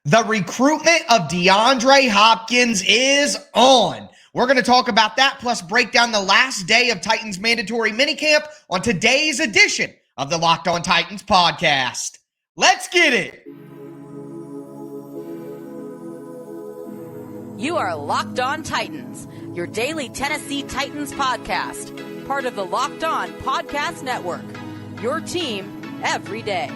The recruitment of DeAndre Hopkins is on. We're going to talk about that, plus break down the last day of Titans mandatory minicamp on today's edition of the Locked On Titans podcast. Let's get it. You are Locked On Titans, your daily Tennessee Titans podcast, part of the Locked On Podcast Network, your team every day.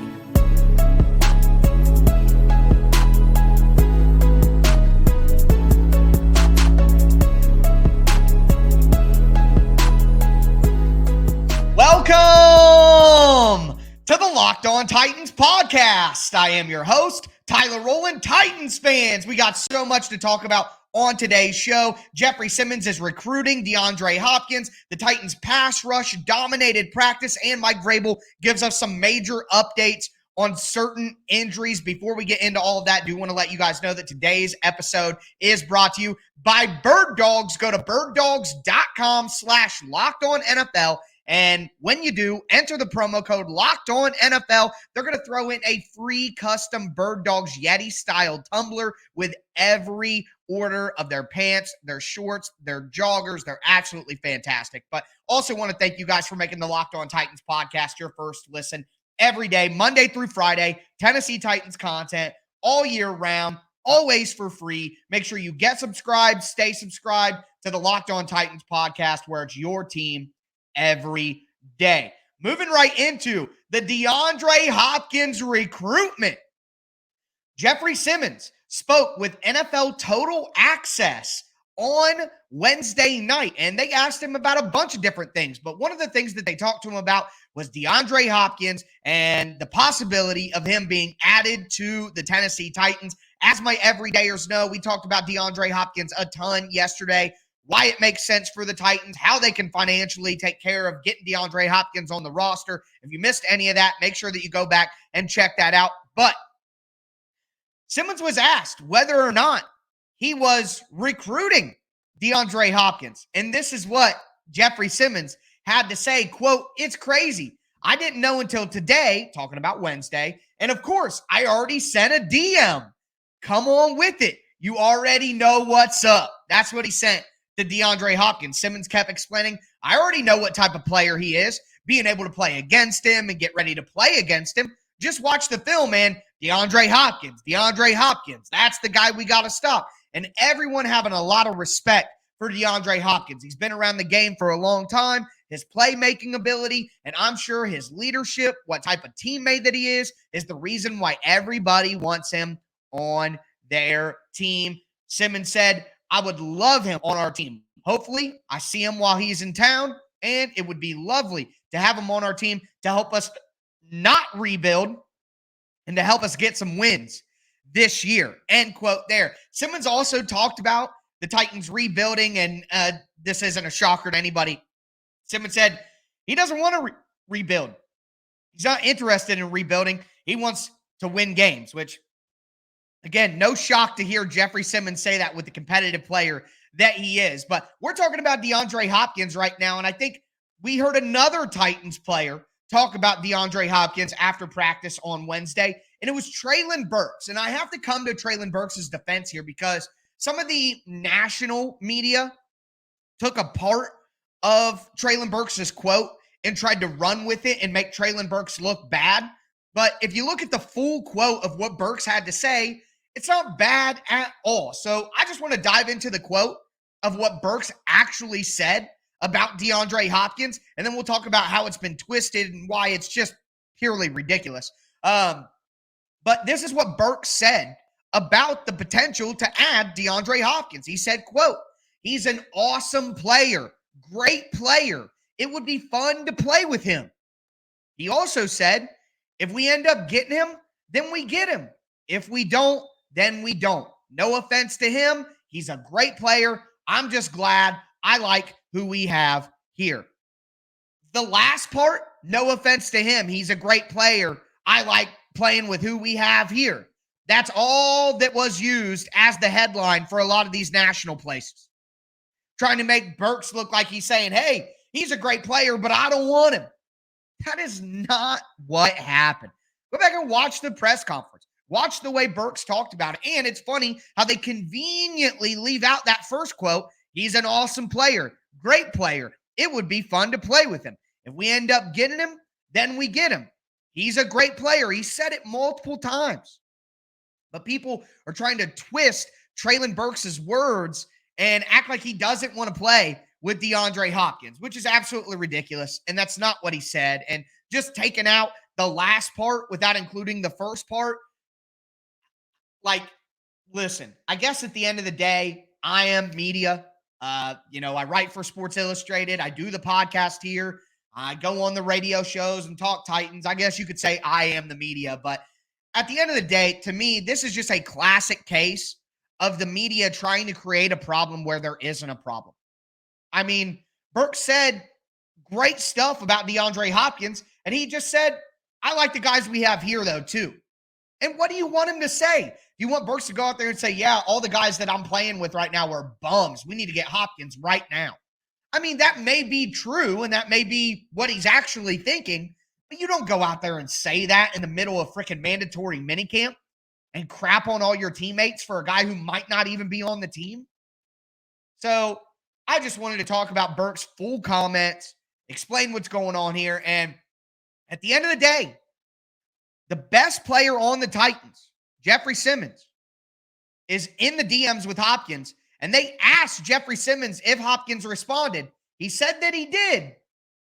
Welcome to the Locked On Titans podcast. I am your host, Tyler Rowland. Titans fans, we got so much to talk about on today's show. Jeffery Simmons is recruiting DeAndre Hopkins. The Titans pass rush dominated practice, and Mike Vrabel gives us some major updates on certain injuries. Before we get into all of that, I do want to let you guys know that today's episode is brought to you by Birddogs. Go to birddogs.com/LockedOnNFL. And when you do, enter the promo code LOCKEDONNFL. They're going to throw in a free custom Birddogs Yeti-style tumbler with every order of their pants, their shorts, their joggers. They're absolutely fantastic. But also want to thank you guys for making the Locked On Titans podcast your first listen every day, Monday through Friday. Tennessee Titans content all year round, always for free. Make sure you get subscribed, stay subscribed to the Locked On Titans podcast, where it's your team every day. Moving right into the DeAndre Hopkins recruitment. Jeffery Simmons spoke with NFL Total Access on Wednesday night, and they asked him about a bunch of different things. But one of the things that they talked to him about was DeAndre Hopkins and the possibility of him being added to the Tennessee Titans. As my everydayers know, we talked about DeAndre Hopkins a ton yesterday, why it makes sense for the Titans, how they can financially take care of getting DeAndre Hopkins on the roster. If you missed any of that, make sure that you go back and check that out. But Simmons was asked whether or not he was recruiting DeAndre Hopkins. And this is what Jeffery Simmons had to say, quote, "It's crazy. I didn't know until today," talking about Wednesday. "And of course, I already sent a DM. Come on with it. You already know what's up." That's what he sent to DeAndre Hopkins. Simmons kept explaining, "I already know what type of player he is. Being able to play against him and get ready to play against him. Just watch the film, man. DeAndre Hopkins. That's the guy we got to stop." And everyone having a lot of respect for DeAndre Hopkins. He's been around the game for a long time. His playmaking ability, and I'm sure his leadership, what type of teammate that he is the reason why everybody wants him on their team. Simmons said, "I would love him on our team. Hopefully, I see him while he's in town, and it would be lovely to have him on our team to help us not rebuild and to help us get some wins this year." End quote there. Simmons also talked about the Titans rebuilding, and this isn't a shocker to anybody. Simmons said he doesn't want to rebuild. He's not interested in rebuilding. He wants to win games, which, again, no shock to hear Jeffery Simmons say that with the competitive player that he is. But we're talking about DeAndre Hopkins right now, and I think we heard another Titans player talk about DeAndre Hopkins after practice on Wednesday, and it was Treylon Burks. And I have to come to Treylon Burks' defense here, because some of the national media took a part of Treylon Burks' quote and tried to run with it and make Treylon Burks look bad. But if you look at the full quote of what Burks had to say, it's not bad at all. So I just want to dive into the quote of what Burks actually said about DeAndre Hopkins, and then we'll talk about how it's been twisted and why it's just purely ridiculous. But this is what Burks said about the potential to add DeAndre Hopkins. He said, quote, "He's an awesome player, great player. It would be fun to play with him." He also said, "If we end up getting him, then we get him. If we don't, then we don't. No offense to him. He's a great player. I'm just glad I like who we have here." The last part, no offense to him. He's a great player. I like playing with who we have here. That's all that was used as the headline for a lot of these national places. Trying to make Burks look like he's saying, "Hey, he's a great player, but I don't want him." That is not what happened. Go back and watch the press conference. Watch the way Burks talked about it. And it's funny how they conveniently leave out that first quote. He's an awesome player, great player. It would be fun to play with him. If we end up getting him, then we get him. He's a great player. He said it multiple times. But people are trying to twist Treylon Burks' words and act like he doesn't want to play with DeAndre Hopkins, which is absolutely ridiculous. And that's not what he said. And just taking out the last part without including the first part, like, listen, I guess at the end of the day, I am media. I write for Sports Illustrated. I do the podcast here. I go on the radio shows and talk Titans. I guess you could say I am the media. But at the end of the day, to me, this is just a classic case of the media trying to create a problem where there isn't a problem. I mean, Burks said great stuff about DeAndre Hopkins, and he just said, I like the guys we have here, though, too. And what do you want him to say? Do you want Burks to go out there and say, yeah, all the guys that I'm playing with right now are bums. We need to get Hopkins right now. I mean, that may be true, and that may be what he's actually thinking, but you don't go out there and say that in the middle of freaking mandatory minicamp and crap on all your teammates for a guy who might not even be on the team. So I just wanted to talk about Burks' full comments, explain what's going on here, and at the end of the day, the best player on the Titans, Jeffery Simmons, is in the DMs with Hopkins, and they asked Jeffery Simmons if Hopkins responded. He said that he did,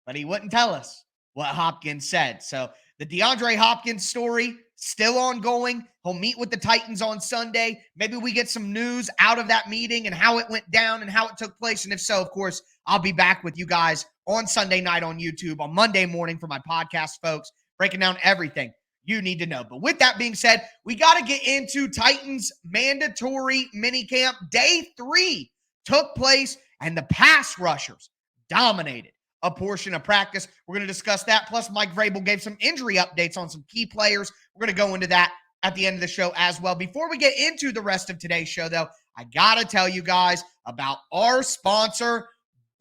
but he wouldn't tell us what Hopkins said. So the DeAndre Hopkins story still ongoing. He'll meet with the Titans on Sunday. Maybe we get some news out of that meeting and how it went down and how it took place. And if so, of course, I'll be back with you guys on Sunday night on YouTube, on Monday morning for my podcast, folks, breaking down everything you need to know. But with that being said, we got to get into Titans mandatory minicamp. Day 3 took place, and the pass rushers dominated a portion of practice. We're going to discuss that. Plus, Mike Vrabel gave some injury updates on some key players. We're going to go into that at the end of the show as well. Before we get into the rest of today's show, though, I got to tell you guys about our sponsor,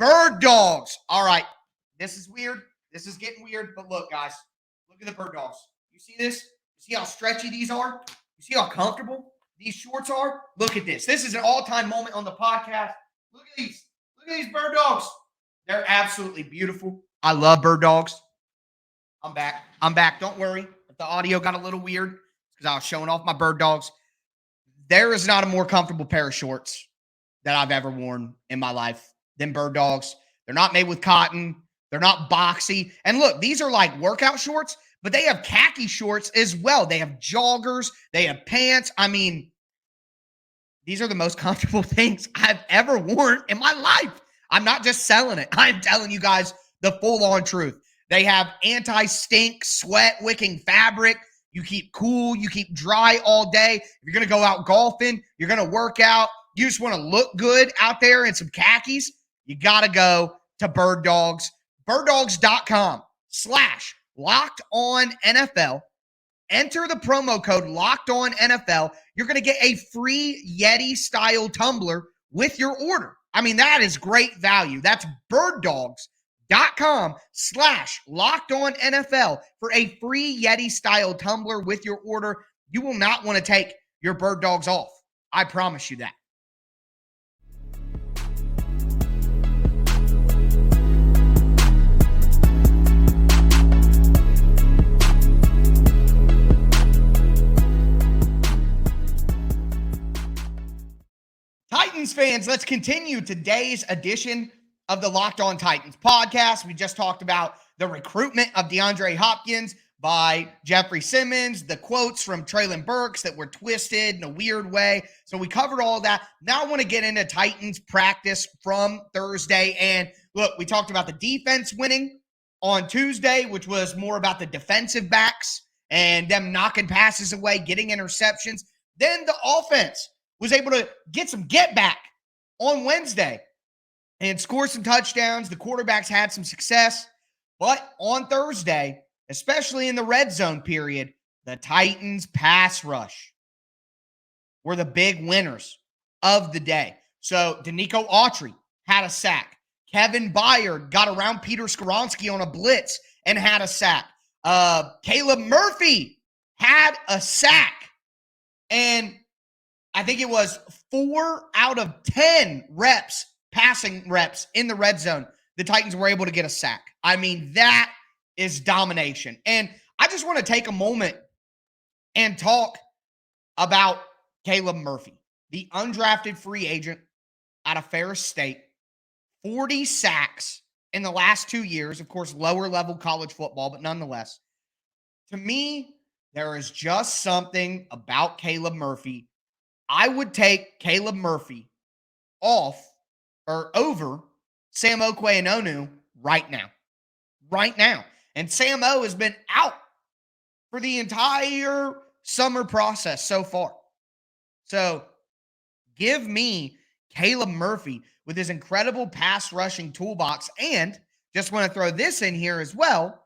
Birddogs. All right, this is weird. This is getting weird, but look, guys, look at the Birddogs. You see this? You see how stretchy these are? You see how comfortable these shorts are? Look at this. This is an all-time moment on the podcast. Look at these. Look at these Birddogs. They're absolutely beautiful. I love Birddogs. I'm back. Don't worry. If the audio got a little weird, because I was showing off my Birddogs. There is not a more comfortable pair of shorts that I've ever worn in my life than Birddogs. They're not made with cotton. They're not boxy. And look, these are like workout shorts, but they have khaki shorts as well. They have joggers. They have pants. I mean, these are the most comfortable things I've ever worn in my life. I'm not just selling it. I'm telling you guys the full-on truth. They have anti-stink, sweat-wicking fabric. You keep cool. You keep dry all day. If you're going to go out golfing, you're going to work out, you just want to look good out there in some khakis, you got to go to Birddogs. Birddogs.com/LockedOnNFL. Enter the promo code LockedOnNFL. You're going to get a free Yeti-style tumbler with your order. I mean, that is great value. That's birddogs.com/LockedOnNFL for a free Yeti-style tumbler with your order. You will not want to take your Bird Dogs off. I promise you that. Titans fans, let's continue today's edition of the Locked On Titans podcast. We just talked about the recruitment of DeAndre Hopkins by Jeffery Simmons, the quotes from Treylon Burks that were twisted in a weird way. So we covered all that. Now I want to get into Titans practice from Thursday. And look, we talked about the defense winning on Tuesday, which was more about the defensive backs and them knocking passes away, getting interceptions. Then the offense was able to get some get back on Wednesday and score some touchdowns. The quarterbacks had some success. But on Thursday, especially in the red zone period, the Titans pass rush were the big winners of the day. So Danico Autry had a sack. Kevin Byard got around Peter Skoronski on a blitz and had a sack. Caleb Murphy had a sack. And I think it was 4 out of 10 reps, passing reps in the red zone, the Titans were able to get a sack. I mean, that is domination. And I just want to take a moment and talk about Caleb Murphy, the undrafted free agent out of Ferris State. 40 sacks in the last 2 years, of course, lower level college football, but nonetheless. To me, there is just something about Caleb Murphy. I would take Caleb Murphy off or over Sam Okwe-Enonu right now. Right now. And Sam O has been out for the entire summer process so far. So give me Caleb Murphy with his incredible pass rushing toolbox. And just want to throw this in here as well.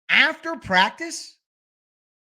After practice,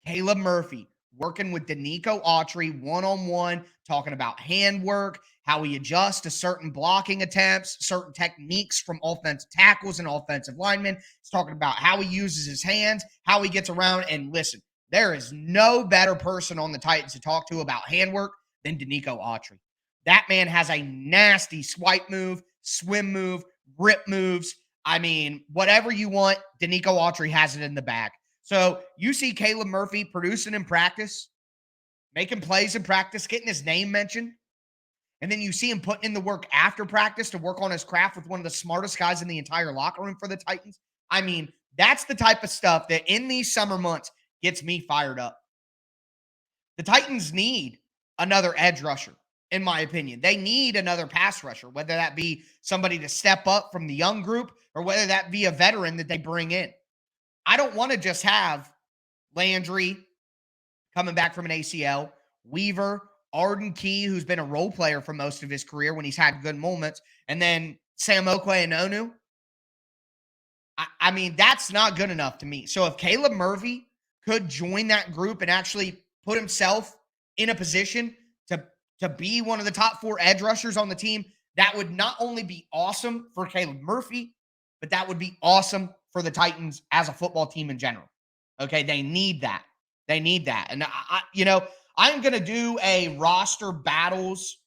Caleb Murphy working with Danico Autry one-on-one, talking about handwork, how he adjusts to certain blocking attempts, certain techniques from offensive tackles and offensive linemen. He's talking about how he uses his hands, how he gets around. And listen, there is no better person on the Titans to talk to about handwork than Danico Autry. That man has a nasty swipe move, swim move, rip moves. I mean, whatever you want, Danico Autry has it in the bag. So you see Caleb Murphy producing in practice, making plays in practice, getting his name mentioned. And then you see him putting in the work after practice to work on his craft with one of the smartest guys in the entire locker room for the Titans. I mean, that's the type of stuff that in these summer months gets me fired up. The Titans need another edge rusher, in my opinion. They need another pass rusher, whether that be somebody to step up from the young group or whether that be a veteran that they bring in. I don't want to just have Landry coming back from an ACL, Weaver, Arden Key, who's been a role player for most of his career when he's had good moments, and then Sam Okwe-Enonu. I mean, that's not good enough to me. So if Caleb Murphy could join that group and actually put himself in a position to be one of the top 4 edge rushers on the team, that would not only be awesome for Caleb Murphy, but that would be awesome for the Titans as a football team in general. Okay, they need that. They need that. And I'm going to do a roster battles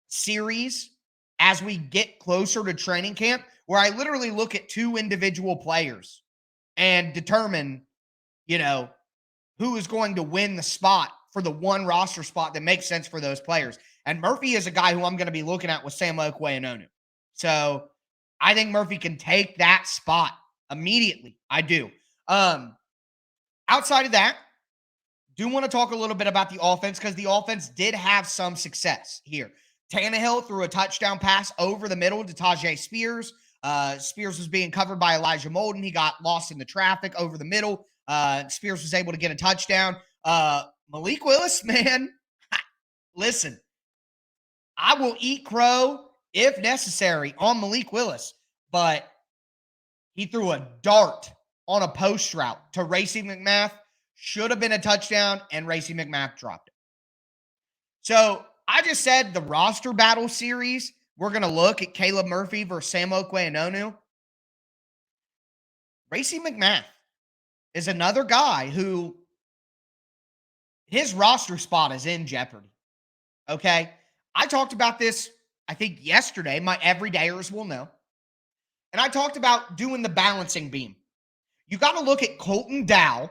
series as we get closer to training camp, where I literally look at 2 individual players and determine, who is going to win the spot for the one roster spot that makes sense for those players. And Murphy is a guy who I'm going to be looking at with Sam Okwe-Enonu. So I think Murphy can take that spot immediately. I do. Outside of that, do want to talk a little bit about the offense because the offense did have some success here. Tannehill threw a touchdown pass over the middle to Tajay Spears. Spears was being covered by Elijah Molden. He got lost in the traffic over the middle. Spears was able to get a touchdown. Malik Willis, man, listen, I will eat crow if necessary on Malik Willis, but he threw a dart on a post route to Racey McMath. Should have been a touchdown, and Racey McMath dropped it. So I just said the roster battle series, we're going to look at Caleb Murphy versus Sam Okwe-Enonu. Racey McMath is another guy who his roster spot is in jeopardy. Okay? I talked about this, I think, yesterday. My everydayers will know. And I talked about doing the balancing beam. You got to look at Colton Dow,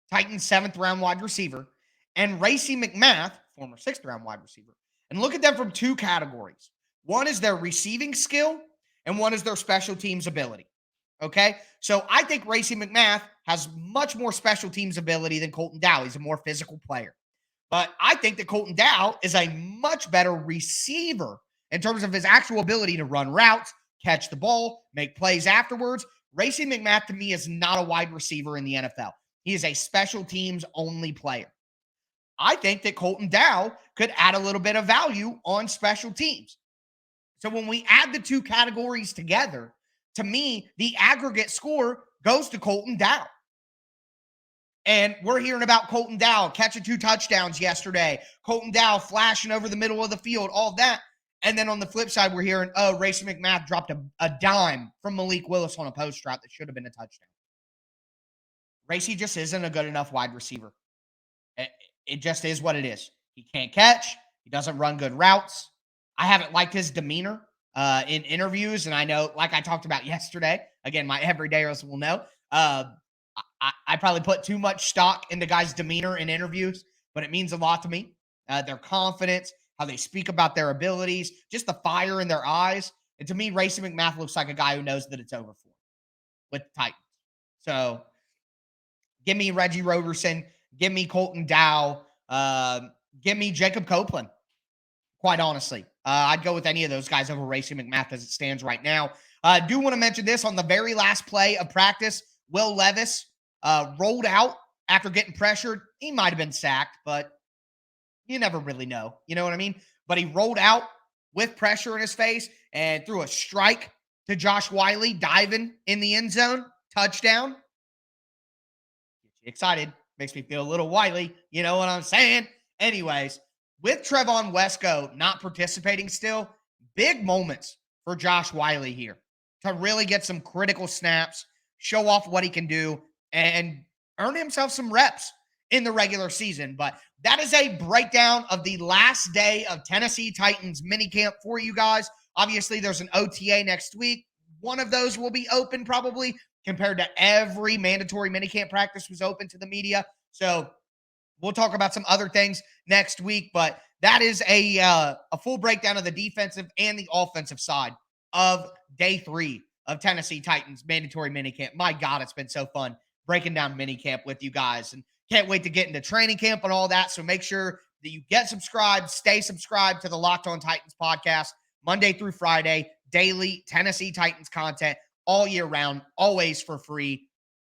Titans 7th round wide receiver, and Racey McMath, former 6th round wide receiver, and look at them from 2 categories. One is their receiving skill, and one is their special teams ability. Okay? So I think Racey McMath has much more special teams ability than Colton Dow. He's a more physical player. But I think that Colton Dow is a much better receiver in terms of his actual ability to run routes, catch the ball, make plays afterwards. Racey McMath, to me, is not a wide receiver in the NFL. He is a special teams only player. I think that Colton Dow could add a little bit of value on special teams. So when we add the 2 categories together, to me, the aggregate score goes to Colton Dow. And we're hearing about Colton Dow catching 2 touchdowns yesterday, Colton Dow flashing over the middle of the field, all that. And then on the flip side, we're hearing, Racey McMath dropped a dime from Malik Willis on a post route that should have been a touchdown. Racey just isn't a good enough wide receiver. It just is what it is. He can't catch. He doesn't run good routes. I haven't liked his demeanor in interviews. And I know, like I talked about yesterday, again, my everydayers will know, I probably put too much stock into guys' demeanor in interviews, but it means a lot to me. Their confidence, how they speak about their abilities, just the fire in their eyes. And to me, Racing McMath looks like a guy who knows that it's over for him with the Titans. So give me Reggie Roberson. Give me Colton Dow. Give me Jacob Copeland, quite honestly. I'd go with any of those guys over Racing McMath as it stands right now. I do want to mention this on the very last play of practice. Will Levis rolled out after getting pressured. He might have been sacked, but you never really know. You know what I mean? But he rolled out with pressure in his face and threw a strike to Josh Wiley, diving in the end zone. Touchdown. Gets you excited. Makes me feel a little Wiley. You know what I'm saying? Anyways, with Trevon Wesco not participating still, big moments for Josh Wiley here to really get some critical snaps, show off what he can do, and earn himself some reps in the regular season. But that is a breakdown of the last day of Tennessee Titans minicamp for you guys. Obviously, there's an OTA next week. One of those will be open probably compared to every mandatory minicamp practice was open to the media. So we'll talk about some other things next week, but that is a full breakdown of the defensive and the offensive side of day 3 of Tennessee Titans mandatory minicamp. My God, it's been so fun breaking down minicamp with you guys, and can't wait to get into training camp and all that. So make sure that you get subscribed, stay subscribed to the Locked On Titans podcast Monday through Friday, daily Tennessee Titans content all year round, always for free.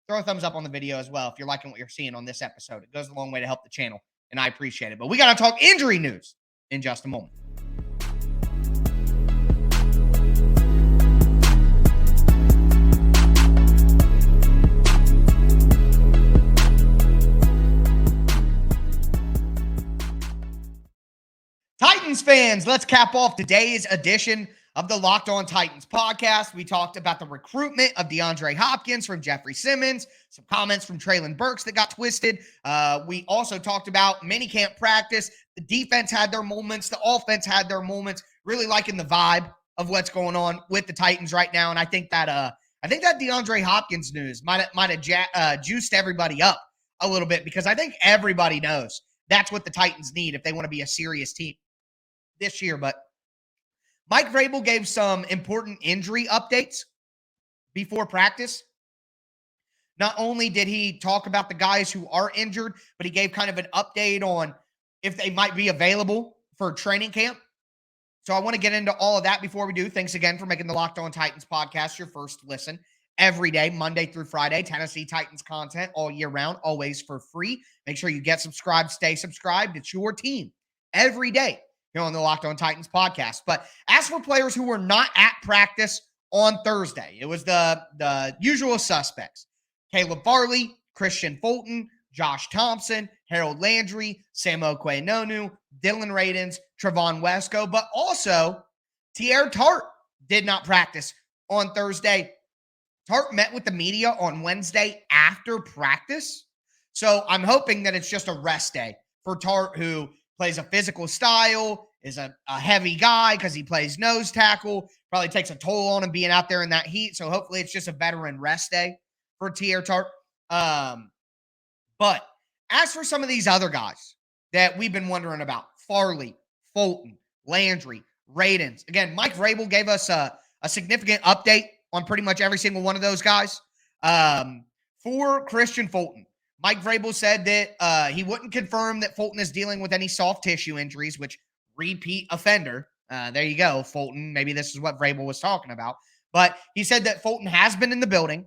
Throw a thumbs up on the video as well if you're liking what you're seeing on this episode. It goes a long way to help the channel, and I appreciate it. But we got to talk injury news in just a moment. Titans fans, let's cap off today's edition of the Locked On Titans podcast. We talked about the recruitment of DeAndre Hopkins from Jeffery Simmons, some comments from Treylon Burks that got twisted. We also talked about minicamp practice. The defense had their moments. The offense had their moments. Really liking the vibe of what's going on with the Titans right now. And I think that DeAndre Hopkins news might have juiced everybody up a little bit, because I think everybody knows that's what the Titans need if they want to be a serious team this year. But Mike Vrabel gave some important injury updates before practice. Not only did he talk about the guys who are injured, but he gave kind of an update on if they might be available for training camp. So I want to get into all of that before we do. Thanks again for making the Locked On Titans podcast your first listen every day, Monday through Friday. Tennessee Titans content all year round, always for free. Make sure you get subscribed, stay subscribed. It's your team every day here on the Locked On Titans podcast. But as for players who were not at practice on Thursday, it was the usual suspects: Caleb Farley, Christian Fulton, Josh Thompson, Harold Landry, Sam Okwe-Nonu, Dylan Radins, Trevon Wesco, but also Teair Tart did not practice on Thursday. Tart met with the media on Wednesday after practice. So I'm hoping that it's just a rest day for Tart, who plays a physical style, is a heavy guy because he plays nose tackle, probably takes a toll on him being out there in that heat. So hopefully it's just a veteran rest day for Teair Tart. But as for some of these other guys that we've been wondering about, Farley, Fulton, Landry, Radins. Again, Mike Vrabel gave us a significant update on pretty much every single one of those guys. For Christian Fulton, Mike Vrabel said that he wouldn't confirm that Fulton is dealing with any soft tissue injuries, which repeat offender. There you go, Fulton. Maybe this is what Vrabel was talking about. But he said that Fulton has been in the building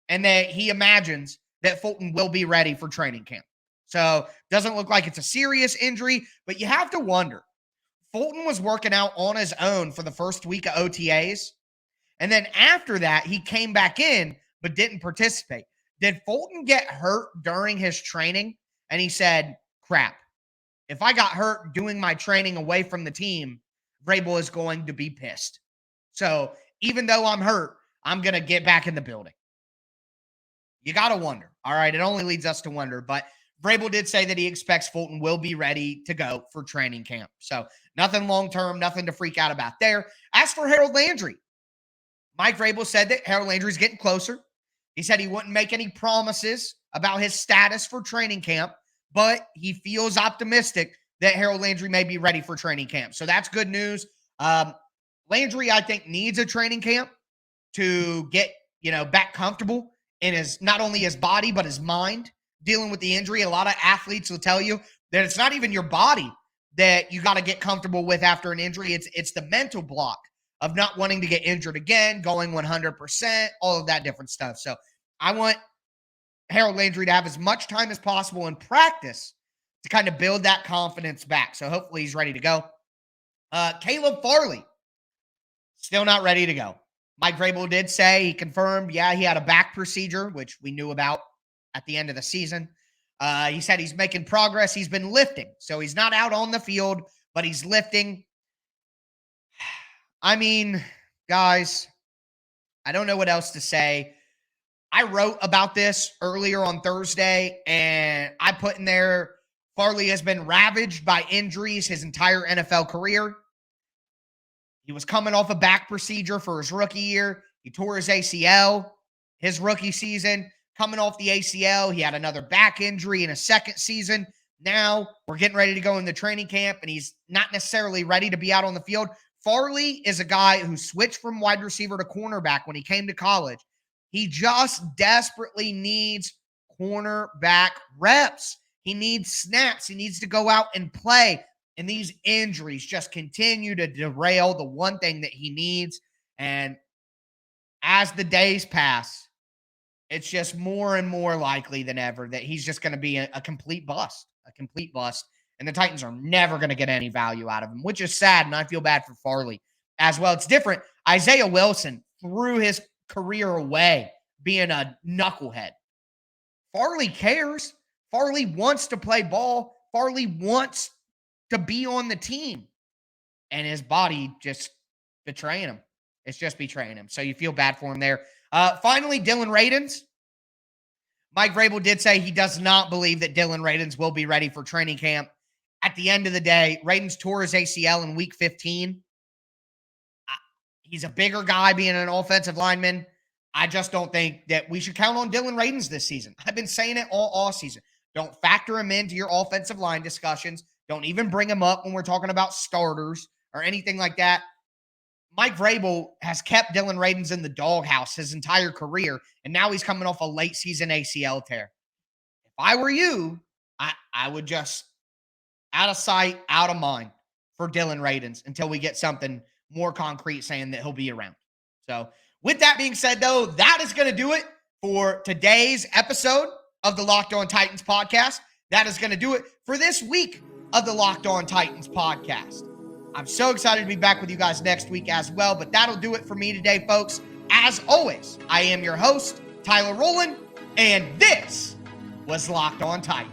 and that he imagines that Fulton will be ready for training camp. So doesn't look like it's a serious injury, but you have to wonder. Fulton was working out on his own for the first week of OTAs. And then after that, he came back in, but didn't participate. Did Fulton get hurt during his training? And he said, crap, if I got hurt doing my training away from the team, Vrabel is going to be pissed. So even though I'm hurt, I'm going to get back in the building. You got to wonder. All right. It only leads us to wonder. But Vrabel did say that he expects Fulton will be ready to go for training camp. So nothing long-term, nothing to freak out about there. As for Harold Landry, Mike Vrabel said that Harold Landry's getting closer. He said he wouldn't make any promises about his status for training camp, but he feels optimistic that Harold Landry may be ready for training camp. So that's good news. Landry, I think, needs a training camp to get, back comfortable in his, not only his body, but his mind dealing with the injury. A lot of athletes will tell you that it's not even your body that you got to get comfortable with after an injury. It's the mental block of not wanting to get injured again, going 100%, all of that different stuff. So I want Harold Landry to have as much time as possible in practice to kind of build that confidence back. So hopefully he's ready to go. Caleb Farley, still not ready to go. Mike Vrabel did say, he confirmed, he had a back procedure, which we knew about at the end of the season. He said he's making progress. He's been lifting. So he's not out on the field, but he's lifting. I mean, guys, I don't know what else to say. I wrote about this earlier on Thursday, and I put in there, Farley has been ravaged by injuries his entire NFL career. He was coming off a back procedure for his rookie year. He tore his ACL his rookie season. Coming off the ACL, he had another back injury in his second season. Now we're getting ready to go into training camp, and he's not necessarily ready to be out on the field. Farley is a guy who switched from wide receiver to cornerback when he came to college. He just desperately needs cornerback reps. He needs snaps. He needs to go out and play. And these injuries just continue to derail the one thing that he needs. And as the days pass, it's just more and more likely than ever that he's just going to be a complete bust, And the Titans are never going to get any value out of him, which is sad. And I feel bad for Farley as well. It's different. Isaiah Wilson threw his career away being a knucklehead. Farley cares. Farley wants to play ball. Farley wants to be on the team. And his body just betraying him. It's just betraying him. So you feel bad for him there. Finally, Dylan Radins. Mike Vrabel did say he does not believe that Dylan Radins will be ready for training camp. At the end of the day, Radins tore his ACL in week 15. He's a bigger guy being an offensive lineman. I just don't think that we should count on Dylan Radins this season. I've been saying it all season. Don't factor him into your offensive line discussions. Don't even bring him up when we're talking about starters or anything like that. Mike Vrabel has kept Dylan Radins in the doghouse his entire career, and now he's coming off a late season ACL tear. If I were you, I would just out of sight, out of mind for Dylan Radins until we get something more concrete saying that he'll be around. So with that being said, though, that is going to do it for today's episode of the Locked On Titans podcast. That is going to do it for this week of the Locked On Titans podcast. I'm so excited to be back with you guys next week as well, but that'll do it for me today, folks. As always, I am your host, Tyler Rowland, and this was Locked On Titans.